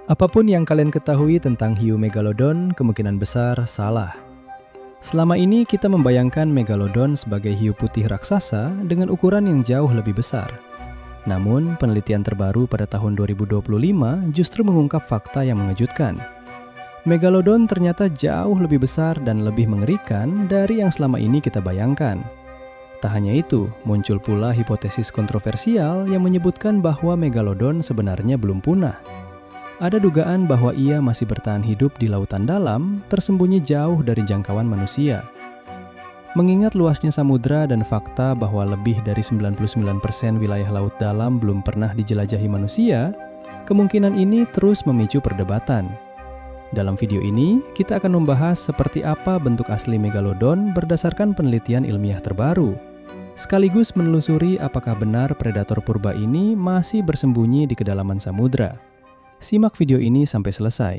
Apapun yang kalian ketahui tentang hiu megalodon kemungkinan besar salah. Selama ini kita membayangkan megalodon sebagai hiu putih raksasa dengan ukuran yang jauh lebih besar. Namun, penelitian terbaru pada tahun 2025 justru mengungkap fakta yang mengejutkan. Megalodon ternyata jauh lebih besar dan lebih mengerikan dari yang selama ini kita bayangkan. Tak hanya itu, muncul pula hipotesis kontroversial yang menyebutkan bahwa megalodon sebenarnya belum punah. Ada dugaan bahwa ia masih bertahan hidup di lautan dalam, tersembunyi jauh dari jangkauan manusia. Mengingat luasnya samudra dan fakta bahwa lebih dari 99% wilayah laut dalam belum pernah dijelajahi manusia, kemungkinan ini terus memicu perdebatan. Dalam video ini, kita akan membahas seperti apa bentuk asli megalodon berdasarkan penelitian ilmiah terbaru, sekaligus menelusuri apakah benar predator purba ini masih bersembunyi di kedalaman samudra. Simak video ini sampai selesai.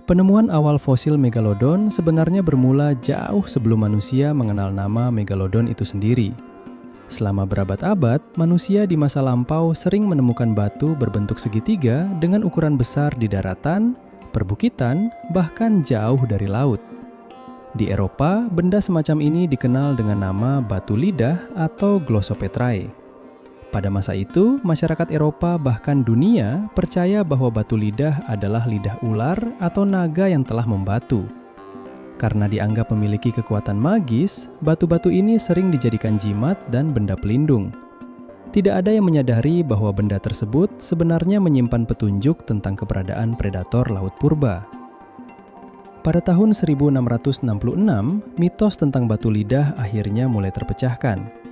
Penemuan awal fosil megalodon sebenarnya bermula jauh sebelum manusia mengenal nama megalodon itu sendiri. Selama berabad-abad, manusia di masa lampau sering menemukan batu berbentuk segitiga dengan ukuran besar di daratan, perbukitan, bahkan jauh dari laut. Di Eropa, benda semacam ini dikenal dengan nama batu lidah atau glossopetrae. Pada masa itu, masyarakat Eropa bahkan dunia percaya bahwa batu lidah adalah lidah ular atau naga yang telah membatu. Karena dianggap memiliki kekuatan magis, batu-batu ini sering dijadikan jimat dan benda pelindung. Tidak ada yang menyadari bahwa benda tersebut sebenarnya menyimpan petunjuk tentang keberadaan predator laut purba. Pada tahun 1666, mitos tentang batu lidah akhirnya mulai terpecahkan.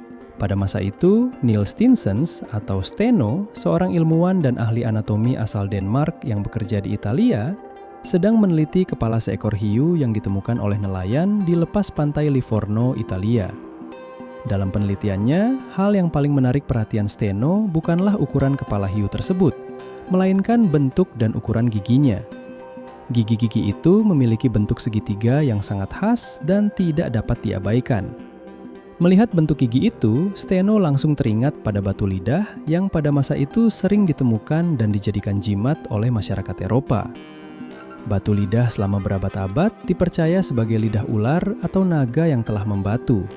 Pada masa itu, Niels Steensen atau Steno, seorang ilmuwan dan ahli anatomi asal Denmark yang bekerja di Italia, sedang meneliti kepala seekor hiu yang ditemukan oleh nelayan di lepas pantai Livorno, Italia. Dalam penelitiannya, hal yang paling menarik perhatian Steno bukanlah ukuran kepala hiu tersebut, melainkan bentuk dan ukuran giginya. Gigi-gigi itu memiliki bentuk segitiga yang sangat khas dan tidak dapat diabaikan. Melihat bentuk gigi itu, Steno langsung teringat pada batu lidah yang pada masa itu sering ditemukan dan dijadikan jimat oleh masyarakat Eropa. Batu lidah selama berabad-abad dipercaya sebagai lidah ular atau naga yang telah membatu.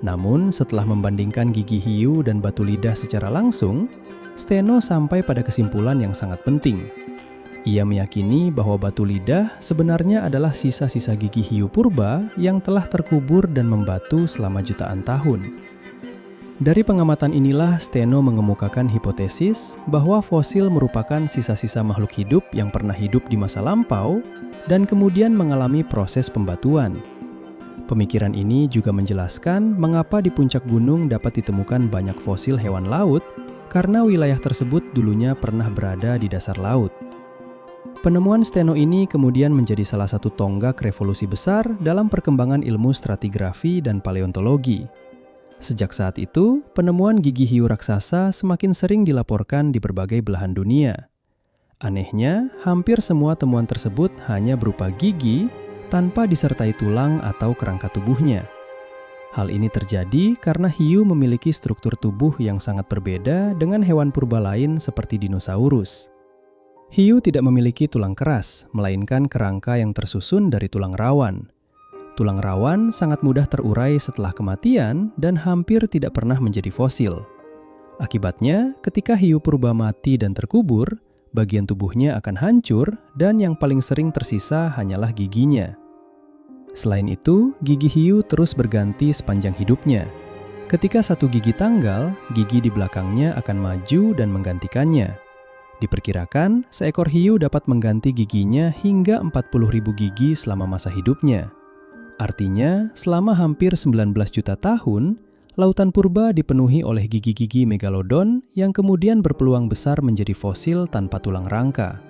Namun, setelah membandingkan gigi hiu dan batu lidah secara langsung, Steno sampai pada kesimpulan yang sangat penting. Ia meyakini bahwa batu lidah sebenarnya adalah sisa-sisa gigi hiu purba yang telah terkubur dan membatu selama jutaan tahun. Dari pengamatan inilah Steno mengemukakan hipotesis bahwa fosil merupakan sisa-sisa makhluk hidup yang pernah hidup di masa lampau dan kemudian mengalami proses pembatuan. Pemikiran ini juga menjelaskan mengapa di puncak gunung dapat ditemukan banyak fosil hewan laut karena wilayah tersebut dulunya pernah berada di dasar laut. Penemuan Steno ini kemudian menjadi salah satu tonggak revolusi besar dalam perkembangan ilmu stratigrafi dan paleontologi. Sejak saat itu, penemuan gigi hiu raksasa semakin sering dilaporkan di berbagai belahan dunia. Anehnya, hampir semua temuan tersebut hanya berupa gigi tanpa disertai tulang atau kerangka tubuhnya. Hal ini terjadi karena hiu memiliki struktur tubuh yang sangat berbeda dengan hewan purba lain seperti dinosaurus. Hiu tidak memiliki tulang keras, melainkan kerangka yang tersusun dari tulang rawan. Tulang rawan sangat mudah terurai setelah kematian dan hampir tidak pernah menjadi fosil. Akibatnya, ketika hiu purba mati dan terkubur, bagian tubuhnya akan hancur dan yang paling sering tersisa hanyalah giginya. Selain itu, gigi hiu terus berganti sepanjang hidupnya. Ketika satu gigi tanggal, gigi di belakangnya akan maju dan menggantikannya. Diperkirakan, seekor hiu dapat mengganti giginya hingga 40.000 gigi selama masa hidupnya. Artinya, selama hampir 19 juta tahun, lautan purba dipenuhi oleh gigi-gigi megalodon yang kemudian berpeluang besar menjadi fosil tanpa tulang rangka.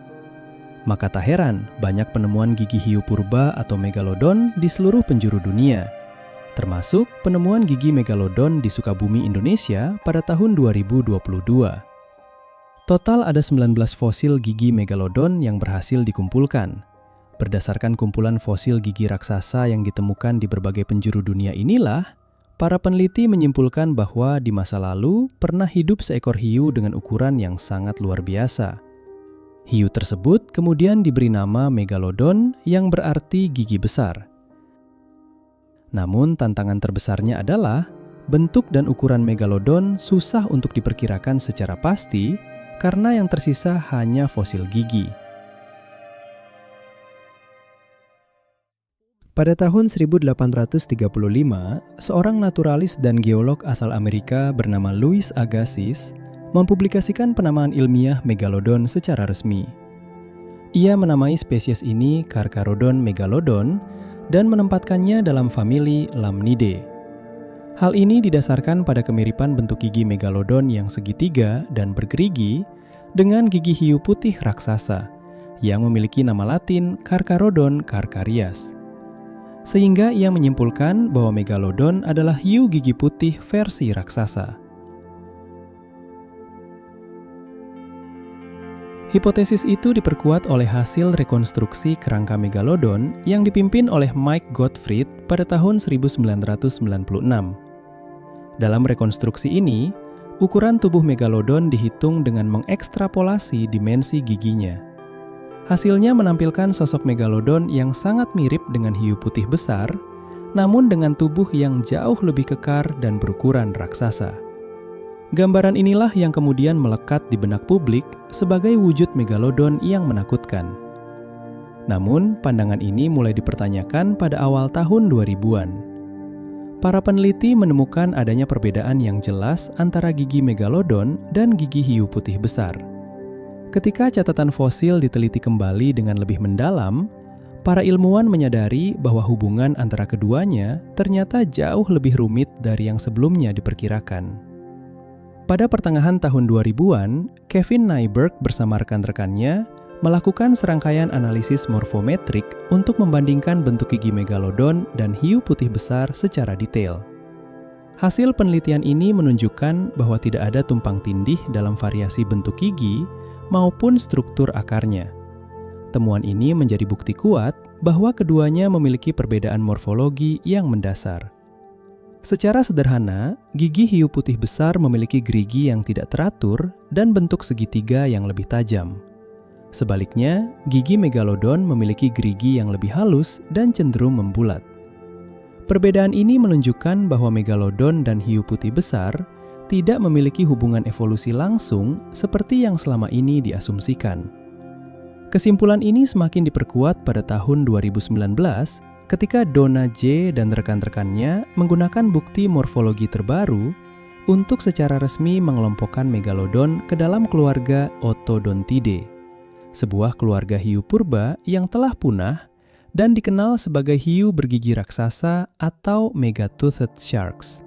Maka tak heran, banyak penemuan gigi hiu purba atau megalodon di seluruh penjuru dunia. Termasuk penemuan gigi megalodon di Sukabumi, Indonesia pada tahun 2022. Total ada 19 fosil gigi megalodon yang berhasil dikumpulkan. Berdasarkan kumpulan fosil gigi raksasa yang ditemukan di berbagai penjuru dunia inilah, para peneliti menyimpulkan bahwa di masa lalu pernah hidup seekor hiu dengan ukuran yang sangat luar biasa. Hiu tersebut kemudian diberi nama Megalodon yang berarti gigi besar. Namun tantangan terbesarnya adalah bentuk dan ukuran Megalodon susah untuk diperkirakan secara pasti karena yang tersisa hanya fosil gigi. Pada tahun 1835, seorang naturalis dan geolog asal Amerika bernama Louis Agassiz mempublikasikan penamaan ilmiah Megalodon secara resmi. Ia menamai spesies ini Carcharodon megalodon dan menempatkannya dalam famili Lamnidae. Hal ini didasarkan pada kemiripan bentuk gigi Megalodon yang segitiga dan bergerigi dengan gigi hiu putih raksasa yang memiliki nama Latin Carcharodon carcharias. Sehingga ia menyimpulkan bahwa Megalodon adalah hiu gigi putih versi raksasa. Hipotesis itu diperkuat oleh hasil rekonstruksi kerangka Megalodon yang dipimpin oleh Mike Gottfried pada tahun 1996. Dalam rekonstruksi ini, ukuran tubuh Megalodon dihitung dengan mengekstrapolasi dimensi giginya. Hasilnya menampilkan sosok Megalodon yang sangat mirip dengan hiu putih besar, namun dengan tubuh yang jauh lebih kekar dan berukuran raksasa. Gambaran inilah yang kemudian melekat di benak publik sebagai wujud Megalodon yang menakutkan. Namun, pandangan ini mulai dipertanyakan pada awal tahun 2000-an. Para peneliti menemukan adanya perbedaan yang jelas antara gigi Megalodon dan gigi hiu putih besar. Ketika catatan fosil diteliti kembali dengan lebih mendalam, para ilmuwan menyadari bahwa hubungan antara keduanya ternyata jauh lebih rumit dari yang sebelumnya diperkirakan. Pada pertengahan tahun 2000-an, Kevin Nyberg bersama rekan-rekannya melakukan serangkaian analisis morfometrik untuk membandingkan bentuk gigi Megalodon dan hiu putih besar secara detail. Hasil penelitian ini menunjukkan bahwa tidak ada tumpang tindih dalam variasi bentuk gigi maupun struktur akarnya. Temuan ini menjadi bukti kuat bahwa keduanya memiliki perbedaan morfologi yang mendasar. Secara sederhana, gigi hiu putih besar memiliki gerigi yang tidak teratur dan bentuk segitiga yang lebih tajam. Sebaliknya, gigi Megalodon memiliki gerigi yang lebih halus dan cenderung membulat. Perbedaan ini menunjukkan bahwa Megalodon dan hiu putih besar tidak memiliki hubungan evolusi langsung seperti yang selama ini diasumsikan. Kesimpulan ini semakin diperkuat pada tahun 2019 ketika Donna J. dan rekan-rekannya menggunakan bukti morfologi terbaru untuk secara resmi mengelompokkan Megalodon ke dalam keluarga Otodontidae, sebuah keluarga hiu purba yang telah punah dan dikenal sebagai hiu bergigi raksasa atau megatoothed sharks.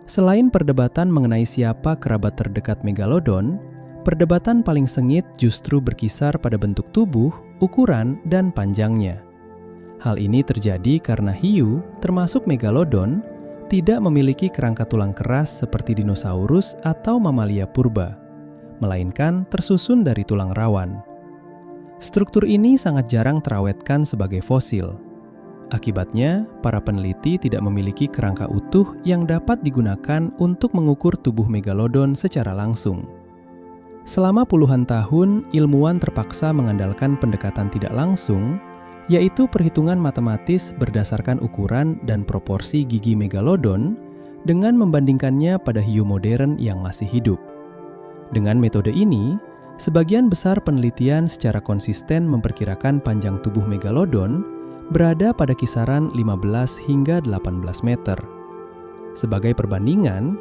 Selain perdebatan mengenai siapa kerabat terdekat Megalodon, perdebatan paling sengit justru berkisar pada bentuk tubuh, ukuran, dan panjangnya. Hal ini terjadi karena hiu, termasuk Megalodon, tidak memiliki kerangka tulang keras seperti dinosaurus atau mamalia purba, melainkan tersusun dari tulang rawan. Struktur ini sangat jarang terawetkan sebagai fosil. Akibatnya, para peneliti tidak memiliki kerangka utuh yang dapat digunakan untuk mengukur tubuh Megalodon secara langsung. Selama puluhan tahun, ilmuwan terpaksa mengandalkan pendekatan tidak langsung, yaitu perhitungan matematis berdasarkan ukuran dan proporsi gigi Megalodon dengan membandingkannya pada hiu modern yang masih hidup. Dengan metode ini, sebagian besar penelitian secara konsisten memperkirakan panjang tubuh Megalodon berada pada kisaran 15 hingga 18 meter. Sebagai perbandingan,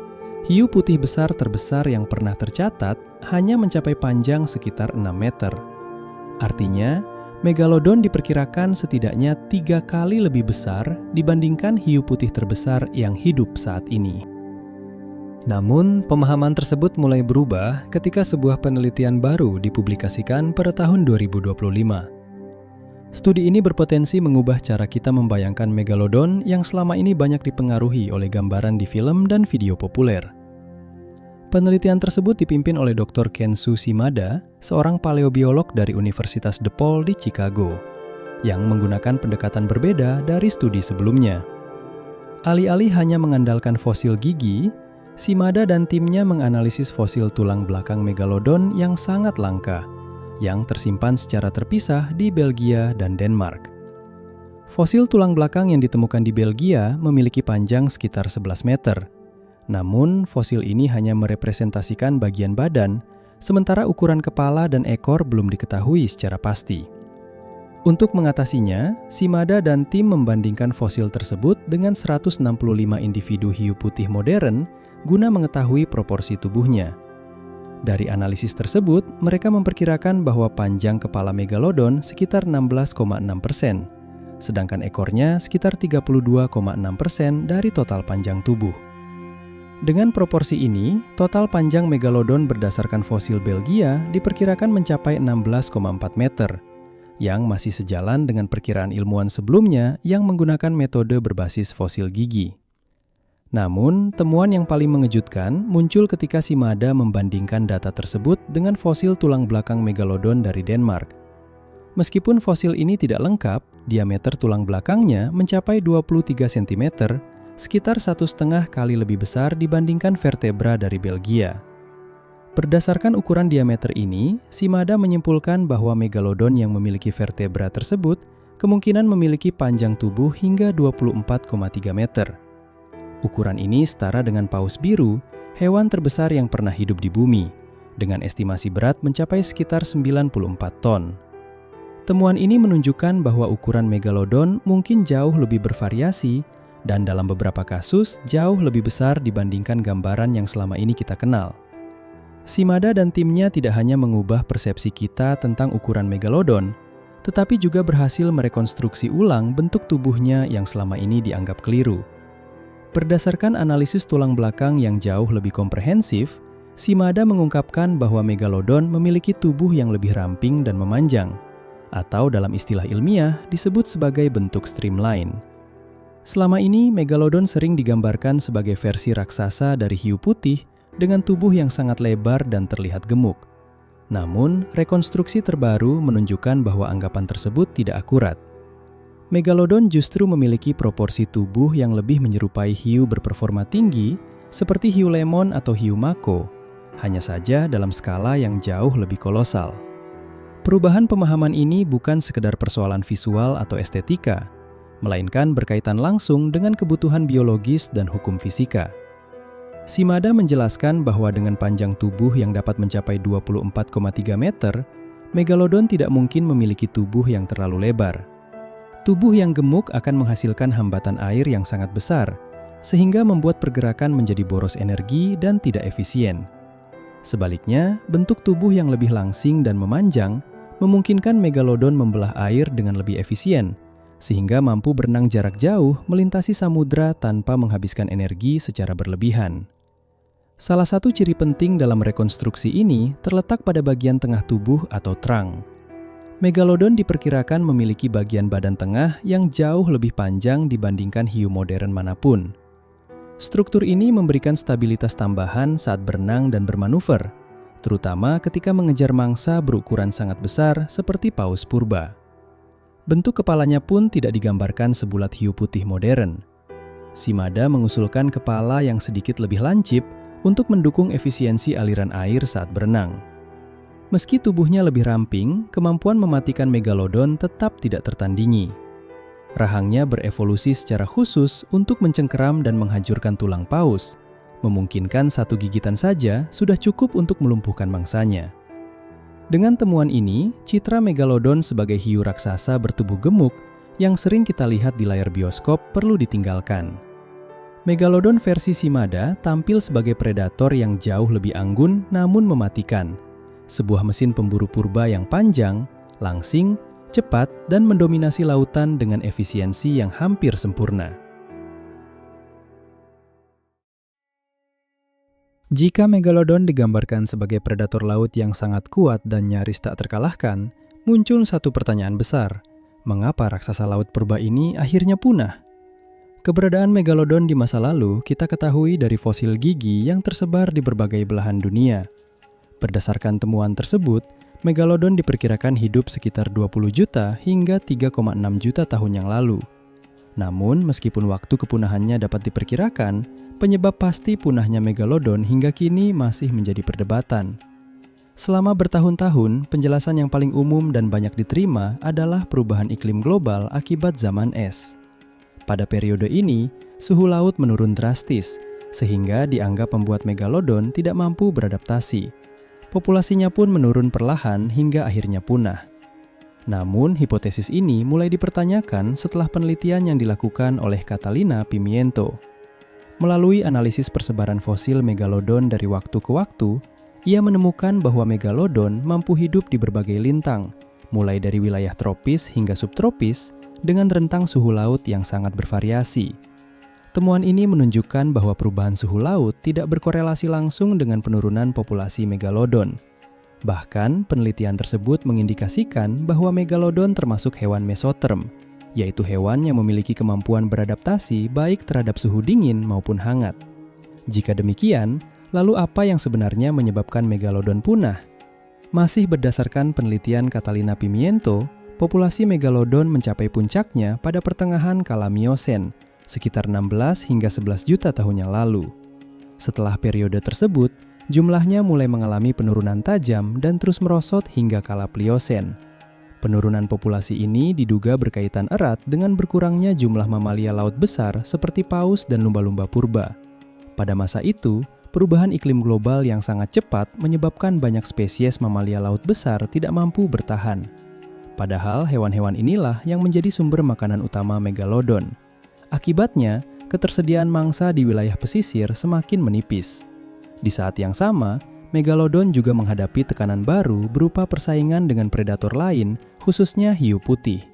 hiu putih besar terbesar yang pernah tercatat hanya mencapai panjang sekitar 6 meter. Artinya, Megalodon diperkirakan setidaknya 3 kali lebih besar dibandingkan hiu putih terbesar yang hidup saat ini. Namun, pemahaman tersebut mulai berubah ketika sebuah penelitian baru dipublikasikan pada tahun 2025. Studi ini berpotensi mengubah cara kita membayangkan Megalodon yang selama ini banyak dipengaruhi oleh gambaran di film dan video populer. Penelitian tersebut dipimpin oleh Dr. Kensu Shimada, seorang paleobiolog dari Universitas DePaul di Chicago, yang menggunakan pendekatan berbeda dari studi sebelumnya. Alih-alih hanya mengandalkan fosil gigi, Shimada dan timnya menganalisis fosil tulang belakang Megalodon yang sangat langka, yang tersimpan secara terpisah di Belgia dan Denmark. Fosil tulang belakang yang ditemukan di Belgia memiliki panjang sekitar 11 meter. Namun, fosil ini hanya merepresentasikan bagian badan, sementara ukuran kepala dan ekor belum diketahui secara pasti. Untuk mengatasinya, Shimada dan tim membandingkan fosil tersebut dengan 165 individu hiu putih modern guna mengetahui proporsi tubuhnya. Dari analisis tersebut, mereka memperkirakan bahwa panjang kepala megalodon sekitar 16,6%, sedangkan ekornya sekitar 32,6% dari total panjang tubuh. Dengan proporsi ini, total panjang megalodon berdasarkan fosil Belgia diperkirakan mencapai 16,4 meter, yang masih sejalan dengan perkiraan ilmuwan sebelumnya yang menggunakan metode berbasis fosil gigi. Namun, temuan yang paling mengejutkan muncul ketika Shimada membandingkan data tersebut dengan fosil tulang belakang megalodon dari Denmark. Meskipun fosil ini tidak lengkap, diameter tulang belakangnya mencapai 23 cm, sekitar 1,5 kali lebih besar dibandingkan vertebra dari Belgia. Berdasarkan ukuran diameter ini, Shimada menyimpulkan bahwa megalodon yang memiliki vertebra tersebut kemungkinan memiliki panjang tubuh hingga 24,3 meter. Ukuran ini setara dengan paus biru, hewan terbesar yang pernah hidup di bumi, dengan estimasi berat mencapai sekitar 94 ton. Temuan ini menunjukkan bahwa ukuran megalodon mungkin jauh lebih bervariasi dan dalam beberapa kasus jauh lebih besar dibandingkan gambaran yang selama ini kita kenal. Shimada dan timnya tidak hanya mengubah persepsi kita tentang ukuran megalodon, tetapi juga berhasil merekonstruksi ulang bentuk tubuhnya yang selama ini dianggap keliru. Berdasarkan analisis tulang belakang yang jauh lebih komprehensif, Shimada mengungkapkan bahwa megalodon memiliki tubuh yang lebih ramping dan memanjang, atau dalam istilah ilmiah disebut sebagai bentuk streamline. Selama ini, megalodon sering digambarkan sebagai versi raksasa dari hiu putih dengan tubuh yang sangat lebar dan terlihat gemuk. Namun, rekonstruksi terbaru menunjukkan bahwa anggapan tersebut tidak akurat. Megalodon justru memiliki proporsi tubuh yang lebih menyerupai hiu berperforma tinggi seperti hiu lemon atau hiu mako, hanya saja dalam skala yang jauh lebih kolosal. Perubahan pemahaman ini bukan sekedar persoalan visual atau estetika, melainkan berkaitan langsung dengan kebutuhan biologis dan hukum fisika. Shimada menjelaskan bahwa dengan panjang tubuh yang dapat mencapai 24,3 meter, megalodon tidak mungkin memiliki tubuh yang terlalu lebar. Tubuh yang gemuk akan menghasilkan hambatan air yang sangat besar, sehingga membuat pergerakan menjadi boros energi dan tidak efisien. Sebaliknya, bentuk tubuh yang lebih langsing dan memanjang memungkinkan megalodon membelah air dengan lebih efisien, sehingga mampu berenang jarak jauh melintasi samudra tanpa menghabiskan energi secara berlebihan. Salah satu ciri penting dalam rekonstruksi ini terletak pada bagian tengah tubuh atau trunk. Megalodon diperkirakan memiliki bagian badan tengah yang jauh lebih panjang dibandingkan hiu modern manapun. Struktur ini memberikan stabilitas tambahan saat berenang dan bermanuver, terutama ketika mengejar mangsa berukuran sangat besar seperti paus purba. Bentuk kepalanya pun tidak digambarkan sebulat hiu putih modern. Shimada mengusulkan kepala yang sedikit lebih lancip untuk mendukung efisiensi aliran air saat berenang. Meski tubuhnya lebih ramping, kemampuan mematikan megalodon tetap tidak tertandingi. Rahangnya berevolusi secara khusus untuk mencengkeram dan menghancurkan tulang paus, memungkinkan satu gigitan saja sudah cukup untuk melumpuhkan mangsanya. Dengan temuan ini, citra megalodon sebagai hiu raksasa bertubuh gemuk yang sering kita lihat di layar bioskop perlu ditinggalkan. Megalodon versi Shimada tampil sebagai predator yang jauh lebih anggun namun mematikan. Sebuah mesin pemburu purba yang panjang, langsing, cepat, dan mendominasi lautan dengan efisiensi yang hampir sempurna. Jika megalodon digambarkan sebagai predator laut yang sangat kuat dan nyaris tak terkalahkan, muncul satu pertanyaan besar. Mengapa raksasa laut purba ini akhirnya punah? Keberadaan megalodon di masa lalu kita ketahui dari fosil gigi yang tersebar di berbagai belahan dunia. Berdasarkan temuan tersebut, megalodon diperkirakan hidup sekitar 20 juta hingga 3,6 juta tahun yang lalu. Namun, meskipun waktu kepunahannya dapat diperkirakan, penyebab pasti punahnya megalodon hingga kini masih menjadi perdebatan. Selama bertahun-tahun, penjelasan yang paling umum dan banyak diterima adalah perubahan iklim global akibat zaman es. Pada periode ini, suhu laut menurun drastis, sehingga dianggap membuat megalodon tidak mampu beradaptasi. Populasinya pun menurun perlahan hingga akhirnya punah. Namun, hipotesis ini mulai dipertanyakan setelah penelitian yang dilakukan oleh Catalina Pimiento. Melalui analisis persebaran fosil megalodon dari waktu ke waktu, ia menemukan bahwa megalodon mampu hidup di berbagai lintang, mulai dari wilayah tropis hingga subtropis, dengan rentang suhu laut yang sangat bervariasi. Temuan ini menunjukkan bahwa perubahan suhu laut tidak berkorelasi langsung dengan penurunan populasi megalodon. Bahkan, penelitian tersebut mengindikasikan bahwa megalodon termasuk hewan mesoterm, yaitu hewan yang memiliki kemampuan beradaptasi baik terhadap suhu dingin maupun hangat. Jika demikian, lalu apa yang sebenarnya menyebabkan megalodon punah? Masih berdasarkan penelitian Catalina Pimiento, populasi megalodon mencapai puncaknya pada pertengahan kala Miosen, sekitar 16 hingga 11 juta tahun yang lalu. Setelah periode tersebut, jumlahnya mulai mengalami penurunan tajam dan terus merosot hingga kala Pliosen. Penurunan populasi ini diduga berkaitan erat dengan berkurangnya jumlah mamalia laut besar seperti paus dan lumba-lumba purba. Pada masa itu, perubahan iklim global yang sangat cepat menyebabkan banyak spesies mamalia laut besar tidak mampu bertahan. Padahal hewan-hewan inilah yang menjadi sumber makanan utama megalodon. Akibatnya, ketersediaan mangsa di wilayah pesisir semakin menipis. Di saat yang sama, megalodon juga menghadapi tekanan baru berupa persaingan dengan predator lain, khususnya hiu putih.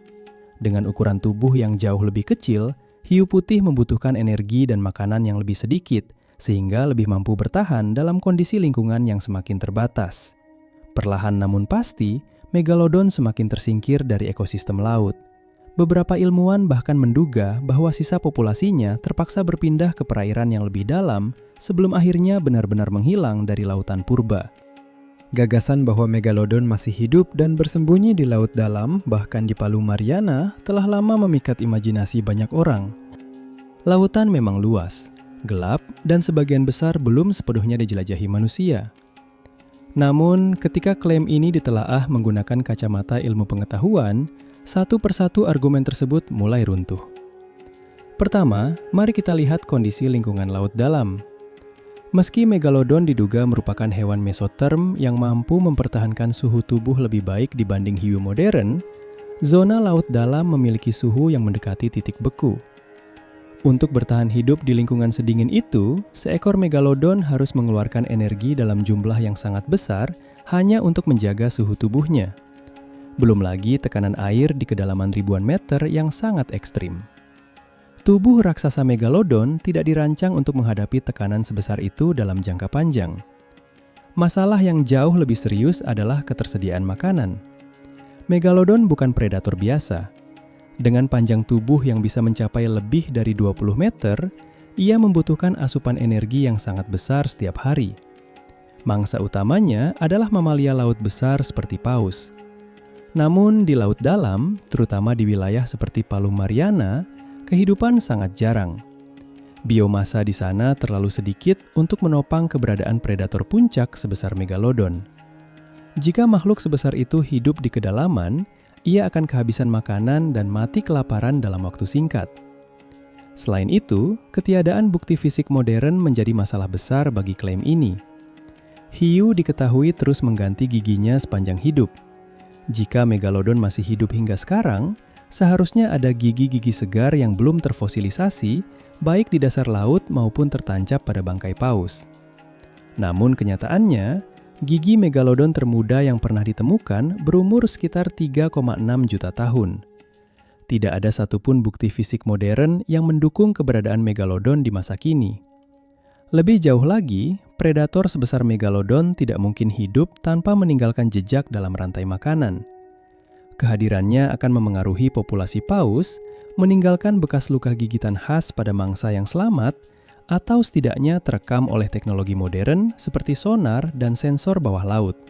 Dengan ukuran tubuh yang jauh lebih kecil, hiu putih membutuhkan energi dan makanan yang lebih sedikit, sehingga lebih mampu bertahan dalam kondisi lingkungan yang semakin terbatas. Perlahan namun pasti, megalodon semakin tersingkir dari ekosistem laut. Beberapa ilmuwan bahkan menduga bahwa sisa populasinya terpaksa berpindah ke perairan yang lebih dalam sebelum akhirnya benar-benar menghilang dari lautan purba. Gagasan bahwa megalodon masih hidup dan bersembunyi di laut dalam, bahkan di Palu Mariana, telah lama memikat imajinasi banyak orang. Lautan memang luas, gelap, dan sebagian besar belum sepenuhnya dijelajahi manusia. Namun, ketika klaim ini ditelaah menggunakan kacamata ilmu pengetahuan, satu persatu argumen tersebut mulai runtuh. Pertama, mari kita lihat kondisi lingkungan laut dalam. Meski megalodon diduga merupakan hewan mesoterm yang mampu mempertahankan suhu tubuh lebih baik dibanding hiu modern, zona laut dalam memiliki suhu yang mendekati titik beku. Untuk bertahan hidup di lingkungan sedingin itu, seekor megalodon harus mengeluarkan energi dalam jumlah yang sangat besar hanya untuk menjaga suhu tubuhnya. Belum lagi tekanan air di kedalaman ribuan meter yang sangat ekstrim. Tubuh raksasa megalodon tidak dirancang untuk menghadapi tekanan sebesar itu dalam jangka panjang. Masalah yang jauh lebih serius adalah ketersediaan makanan. Megalodon bukan predator biasa. Dengan panjang tubuh yang bisa mencapai lebih dari 20 meter, ia membutuhkan asupan energi yang sangat besar setiap hari. Mangsa utamanya adalah mamalia laut besar seperti paus. Namun di laut dalam, terutama di wilayah seperti Palu Mariana, kehidupan sangat jarang. Biomasa di sana terlalu sedikit untuk menopang keberadaan predator puncak sebesar megalodon. Jika makhluk sebesar itu hidup di kedalaman, ia akan kehabisan makanan dan mati kelaparan dalam waktu singkat. Selain itu, ketiadaan bukti fisik modern menjadi masalah besar bagi klaim ini. Hiu diketahui terus mengganti giginya sepanjang hidup. Jika megalodon masih hidup hingga sekarang, seharusnya ada gigi-gigi segar yang belum terfosilisasi, baik di dasar laut maupun tertancap pada bangkai paus. Namun kenyataannya, gigi megalodon termuda yang pernah ditemukan berumur sekitar 3,6 juta tahun. Tidak ada satupun bukti fisik modern yang mendukung keberadaan megalodon di masa kini. Lebih jauh lagi, predator sebesar megalodon tidak mungkin hidup tanpa meninggalkan jejak dalam rantai makanan. Kehadirannya akan memengaruhi populasi paus, meninggalkan bekas luka gigitan khas pada mangsa yang selamat, atau setidaknya terekam oleh teknologi modern seperti sonar dan sensor bawah laut.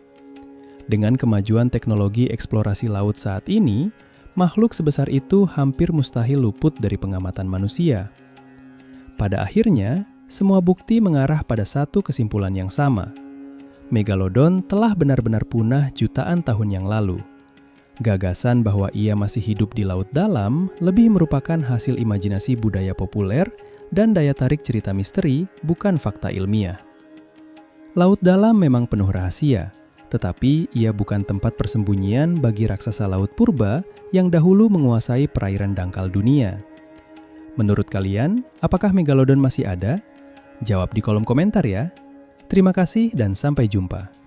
Dengan kemajuan teknologi eksplorasi laut saat ini, makhluk sebesar itu hampir mustahil luput dari pengamatan manusia. Pada akhirnya, semua bukti mengarah pada satu kesimpulan yang sama. Megalodon telah benar-benar punah jutaan tahun yang lalu. Gagasan bahwa ia masih hidup di laut dalam lebih merupakan hasil imajinasi budaya populer dan daya tarik cerita misteri, bukan fakta ilmiah. Laut dalam memang penuh rahasia, tetapi ia bukan tempat persembunyian bagi raksasa laut purba yang dahulu menguasai perairan dangkal dunia. Menurut kalian, apakah Megalodon masih ada? Jawab di kolom komentar ya. Terima kasih dan sampai jumpa.